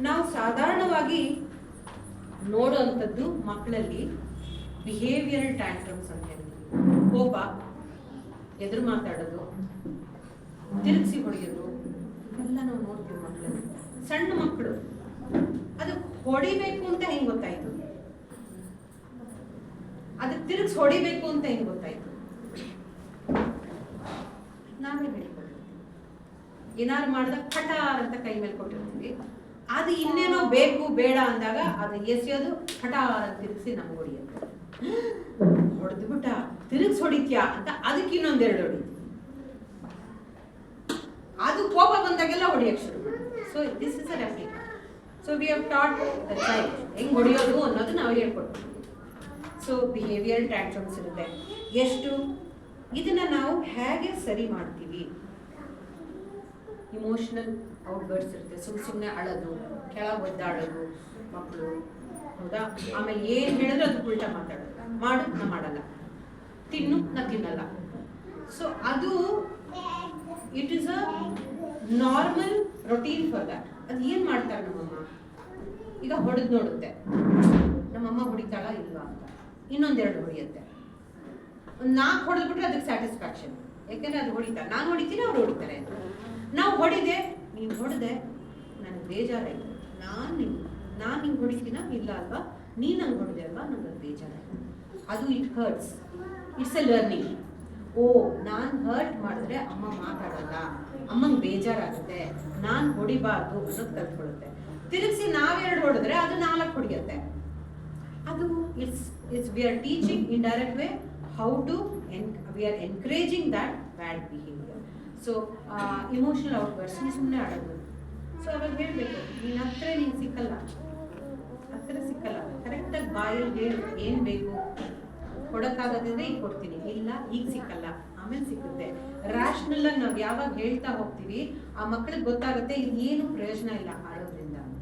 ನಾವು ಸಾಧಾರಣವಾಗಿ ನೋಡುವಂಥದ್ದು ಮಕ್ಕಳಲ್ಲಿ ಬಿಹೇವಿಯರಲ್ ಟ್ಯಾಂಟ್ರಮ್ಸ್ ಅಂತ ಹೇಳಿ, ಕೋಪ, ಎದುರು ಮಾತಾಡೋದು, ತಿರುಗಿಸಿ ಹೊಡೆಯೋದು, ಇವೆಲ್ಲ ನಾವು ನೋಡ್ತೀವಿ ಮಕ್ಕಳಲ್ಲಿ. ಸಣ್ಣ ಮಕ್ಕಳು ಅದು ಹೊಡಿಬೇಕು ಅಂತ ಹೆಂಗ್ ಗೊತ್ತಾಯ್ತು? ಅದಕ್ಕೆ ತಿರುಗಿಸಿ ಹೊಡಿಬೇಕು ಅಂತ ಹೆಂಗ್ ಗೊತ್ತಾಯ್ತು? ನಾವೇ ಹೇಳಿಕೊಡ್ತೀವಿ. ಏನಾರು ಮಾಡಿದಾಗ ಪಟಾರ್ ಅಂತ ಕೈ ಮೇಲೆ ಕೊಟ್ಟಿರ್ತೀವಿ. ಅದು ಇನ್ನೇನೋ ಬೇಕು ಬೇಡ ಅಂದಾಗ ಅದು ಎಸೆಯೋದು ಪಟಾರ್ ಅಂತ ತಿರುಗಿಸಿ ನಮ್ಗೆ ಹೊಡಿಯೋದು. ಹೊಡೆದು ಬಿಟ್ಟ ತಿರುಗಿಸಿ ಹೊಡಿತ್ಯಾ ಅಂತ ಅದಕ್ಕೆ ಇನ್ನೊಂದೆರಡು ಹೊಡಿತೀವಿ. ಅದು ಕೋಪ ಬಂದಾಗೆಲ್ಲ ಹೊಡಿಯಕ್ಕೆ ಶುರು ಮಾಡುತ್ತೆ. So this is a replica. So we have taught the child ಹೆಂಗ್ ಹೊಡಿಯೋದು ಅನ್ನೋದು ನಾವು ಹೇಳ್ಕೊಡ್ತೀವಿ. ಸೊ ಬಿಹೇವಿಯರ್ ಟ್ಯಾಂಟ್ರಮ್ಸ್ ಇರುತ್ತೆ. ಎಷ್ಟು ಇದನ್ನ ನಾವು ಹೇಗೆ ಸರಿ ಮಾಡ್ತೀವಿ? ಇಮೋಷನಲ್ ಔಟ್ಬರ್ಡ್ಸ್ ಇರುತ್ತೆ. ಸುಮ್ಮನೆ ಅಳೋದು, ಕೆಳಗೆ ಒದ್ದಾಡೋದು ಮಕ್ಕಳು, ಹೌದಾ? ಆಮೇಲೆ ಏನು ಹೇಳಿದ್ರೆ ಅದು ಉಲ್ಟಾ ಮಾತಾಡೋದು, ಮಾಡು ನಾ ಮಾಡಲ್ಲ, ತಿನ್ನು ನಾ ತಿನ್ನಲ್ಲ. ಸೊ ಅದು it is a normal routine for that. ಅದು ಏನು ಮಾಡ್ತಾರೆ ನಮ್ಮಮ್ಮ? ಈಗ ಹೊಡೆದು ನೋಡುತ್ತೆ, ನಮ್ಮಮ್ಮ ಹೊಡಿತಾಳ ಇಲ್ವಾ ಅಂತ ಇನ್ನೊಂದೆರಡು ಹೊಡಿಯುತ್ತೆ. ಒಂದು 4 ಹೊಡೆದ್ಬಿಟ್ರೆ ಅದಕ್ಕೆ ಸ್ಯಾಟಿಸ್ಫ್ಯಾಕ್ಷನ್. ಯಾಕೆಂದ್ರೆ ಅದು ಹೊಡಿತಾರೆ, ನಾನು ಹೊಡಿತೀನಿ ಅವ್ರು ಹೊಡಿತಾರೆ ಅಂತ. ನಾವು ಹೊಡಿದೆ, ನೀನು ಹೊಡೆದೆ, ನನಗೆ ಬೇಜಾರಾಯಿತು, ನಾನು ನಿಂಗೆ ಹೊಡಿತೀನ ಇಲ್ಲ ಅಲ್ವಾ, ನೀನು ನಂಗೆ ಹೊಡೆದೆ ಅಲ್ವಾ, ನನಗೆ ಬೇಜಾರಾಯಿತು. ಅದು it hurts. It's a learning. ಓ, ನಾನು ಹರ್ಟ್ ಮಾಡಿದ್ರೆ ಅಮ್ಮ ಮಾತಾಡಲ್ಲ, ಅಮ್ಮಂಗೆ ಬೇಜಾರಾಗುತ್ತೆ, ನಾನು ಹೊಡಿಬಾರ್ದು ಅನ್ನೋದು ಕಲ್ತ್ಕೊಳ್ಳುತ್ತೆ. ತಿರುಗಿಸಿ ನಾವೆರಡು ಹೊಡೆದ್ರೆ ಅದು 4 ಹೊಡಿಯುತ್ತೆ. ಅದು it's we are teaching in direct way how to we are encouraging that bad behaviour. So emotional outbursts ಸುಮ್ಮನೆ ಆಡೋದು. ಸೊ ಅವಾಗ ಹೇಳಬೇಕು, ನೀನು ಹತ್ರ ನೀನು ಸಿಕ್ಕಲ್ಲ, ಕರೆಕ್ಟಾಗಿ ಬಾಯಲ್ಲಿ ಹೇಳು ಏನು ಬೇಕು. ಕೊಡೋಕ್ಕಾಗೋದಿದ್ರೆ ಈಗ ಕೊಡ್ತೀನಿ, ಇಲ್ಲ ಈಗ ಸಿಕ್ಕಲ್ಲ, ಆಮೇಲೆ ಸಿಕ್ಕುತ್ತೆ. ರ್ಯಾಷನಲ್ ಆಗಿ ನಾವು ಯಾವಾಗ ಹೇಳ್ತಾ ಹೋಗ್ತೀವಿ ಆ ಮಕ್ಕಳಿಗೆ ಗೊತ್ತಾಗುತ್ತೆ ಇದು ಏನು ಪ್ರಯೋಜನ ಇಲ್ಲ ಆಡೋದ್ರಿಂದ ಅಂತ.